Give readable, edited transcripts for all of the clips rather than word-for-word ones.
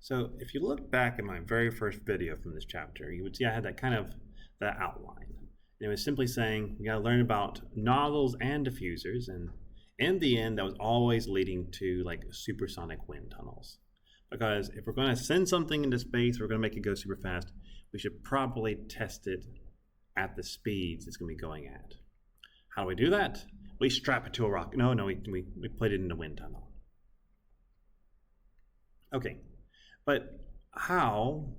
So if you look back at my very first video from this chapter, you would see I had that outline. And it was simply saying we got to learn about nozzles and diffusers, and in the end, that was always leading to like supersonic wind tunnels. Because if we're going to send something into space, we're going to make it go super fast, we should probably test it at the speeds it's going to be going at. How do we do that? We strap it to a rocket. No, we put it in a wind tunnel. Okay, but how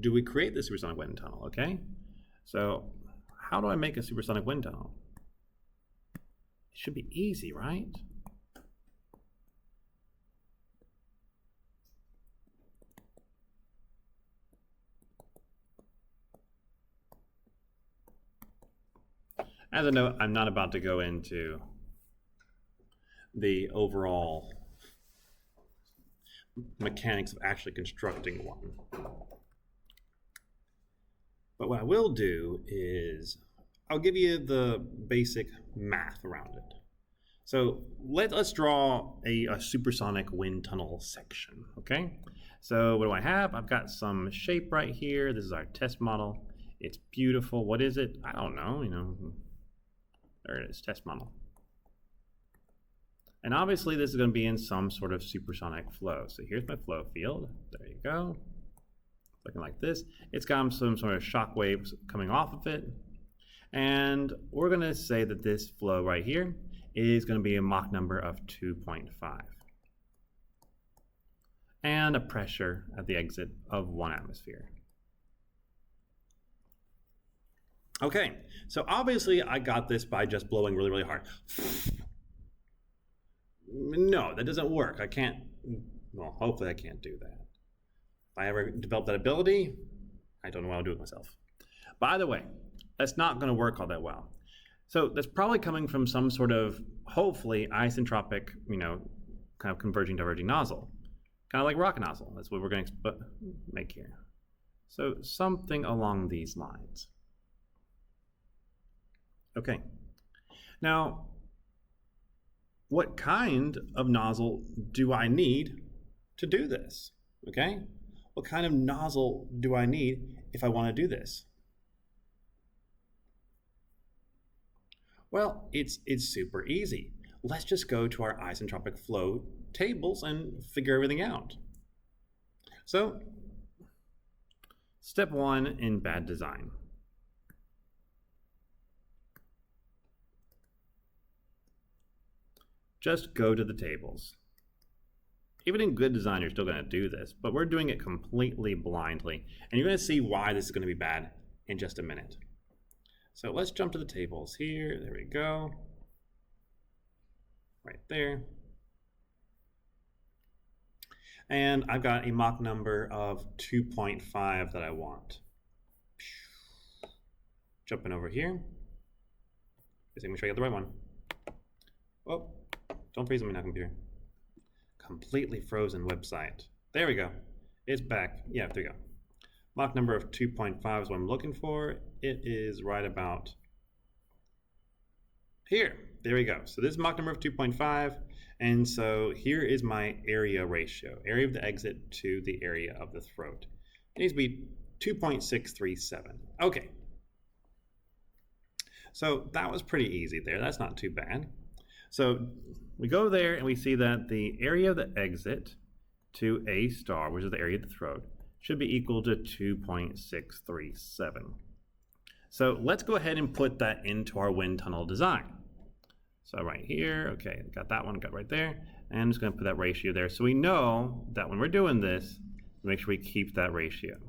do we create the supersonic wind tunnel? Okay, so how do I make a supersonic wind tunnel? It should be easy, right? As a note, I'm not about to go into the overall mechanics of actually constructing one. But what I will do is I'll give you the basic math around it. So let's draw a supersonic wind tunnel section, okay? So what do I have? I've got some shape right here. This is our test model. It's beautiful. What is it? I don't know, there it is, test model. And obviously this is going to be in some sort of supersonic flow. So here's my flow field. There you go. Looking like this. It's got some sort of shock waves coming off of it. And we're going to say that this flow right here is going to be a Mach number of 2.5. And a pressure at the exit of 1 atmosphere. Okay, so obviously I got this by just blowing really, really hard. No, that doesn't work. I can't, well, hopefully I can't do that. If I ever develop that ability, I don't know what I'll do with myself. By the way, that's not going to work all that well. So that's probably coming from some sort of, hopefully, isentropic, kind of converging, diverging nozzle. Kind of like rocket nozzle. That's what we're going to make here. So something along these lines. Okay. Now, what kind of nozzle do I need to do this? Okay? What kind of nozzle do I need if I want to do this? Well, it's super easy. Let's just go to our isentropic flow tables and figure everything out. So, step 1 in bad design. Just go to the tables. Even in good design, you're still going to do this, but we're doing it completely blindly. And you're going to see why this is going to be bad in just a minute. So let's jump to the tables here. There we go. Right there. And I've got a Mach number of 2.5 that I want. Jumping over here. Just make sure I get the right one. Oh. Don't freeze on me now, computer. Completely frozen website. There we go. It's back. Yeah, there we go. Mach number of 2.5 is what I'm looking for. It is right about here. There we go. So this is Mach number of 2.5. And so here is my area ratio. Area of the exit to the area of the throat. It needs to be 2.637. Okay. So that was pretty easy there. That's not too bad. So we go there and we see that the area of the exit to A star, which is the area of the throat, should be equal to 2.637. So let's go ahead and put that into our wind tunnel design. So right here, okay, got that one, got right there. And I'm just going to put that ratio there. So we know that when we're doing this, make sure we keep that ratio.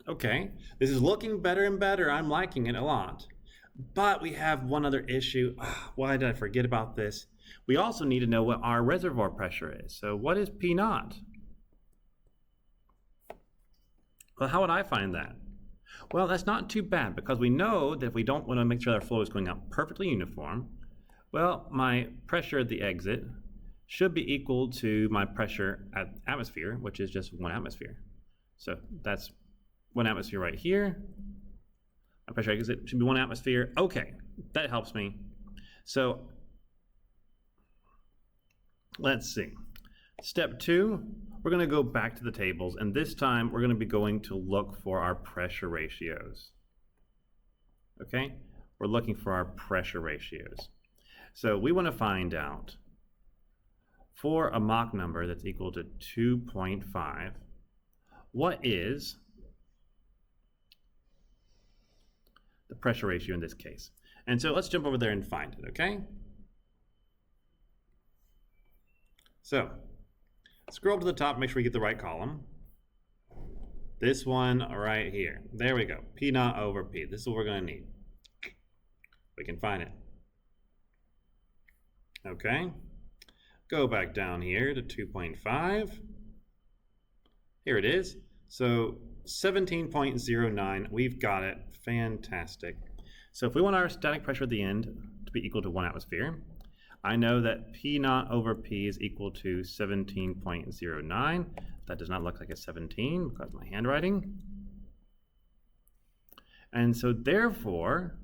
Okay, this is looking better and better. I'm liking it a lot. But we have one other issue. Why did I forget about this? We also need to know what our reservoir pressure is. So what is P naught? Well, how would I find that? Well, that's not too bad because we know that if we don't want to make sure our flow is going out perfectly uniform, well, my pressure at the exit should be equal to my pressure at atmosphere, which is just 1 atmosphere. So that's 1 atmosphere right here. My pressure exit should be 1 atmosphere. Okay, that helps me. So let's see. Step 2, we're going to go back to the tables, and this time we're going to be going to look for our pressure ratios. Okay, we're looking for our pressure ratios. So we want to find out for a Mach number that's equal to 2.5, what is the pressure ratio in this case? And so let's jump over there and find it, okay? So scroll to the top, make sure we get the right column. This one right here. There we go. P naught over P. This is what we're going to need. We can find it. Okay. Go back down here to 2.5. Here it is. So 17.09. We've got it. Fantastic. So if we want our static pressure at the end to be equal to 1 atmosphere, I know that P naught over P is equal to 17.09. That does not look like a 17 because of my handwriting. And so therefore,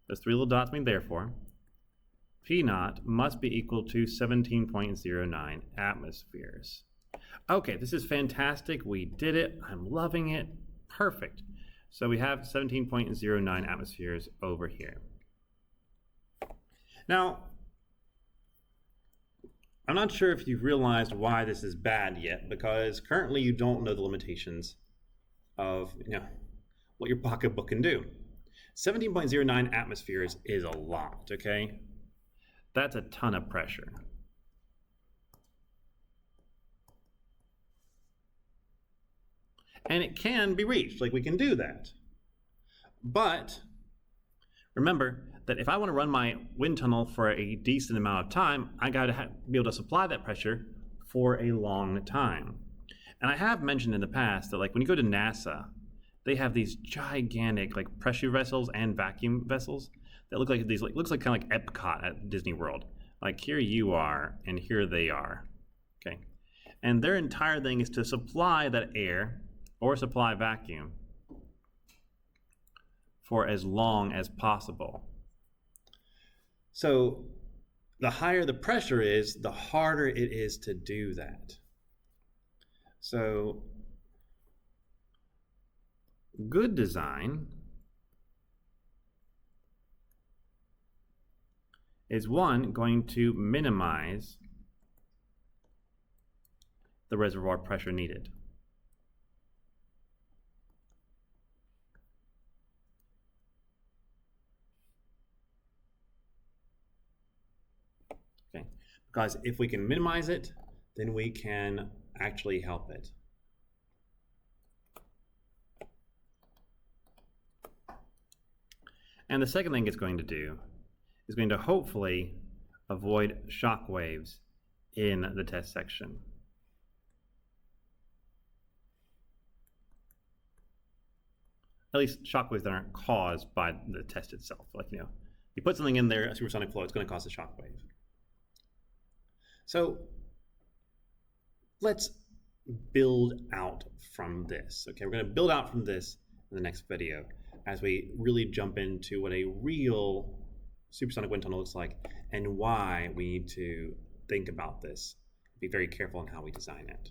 those three little dots mean therefore, P naught must be equal to 17.09 atmospheres. Okay, this is fantastic. We did it. I'm loving it. Perfect. So we have 17.09 atmospheres over here. Now, I'm not sure if you've realized why this is bad yet, because currently you don't know the limitations of what your pocketbook can do. 17.09 atmospheres is a lot, okay? That's a ton of pressure. And it can be reached, like we can do that. But remember that if I want to run my wind tunnel for a decent amount of time, I got to be able to supply that pressure for a long time. And I have mentioned in the past that, like, when you go to NASA, they have these gigantic, like, pressure vessels and vacuum vessels that look like these, like, looks like kind of like Epcot at Disney World. Like, here you are, and here they are. Okay, and their entire thing is to supply that air or supply vacuum for as long as possible. So the higher the pressure is, the harder it is to do that. So good design is going to minimize the reservoir pressure needed. Okay, because if we can minimize it, then we can actually help it. And the second thing it's going to do is going to hopefully avoid shock waves in the test section. At least shock waves that aren't caused by the test itself. Like, you put something in there, a supersonic flow, it's going to cause a shock wave. So let's build out from this. Okay, we're going to build out from this in the next video as we really jump into what a real supersonic wind tunnel looks like and why we need to think about this. Be very careful in how we design it.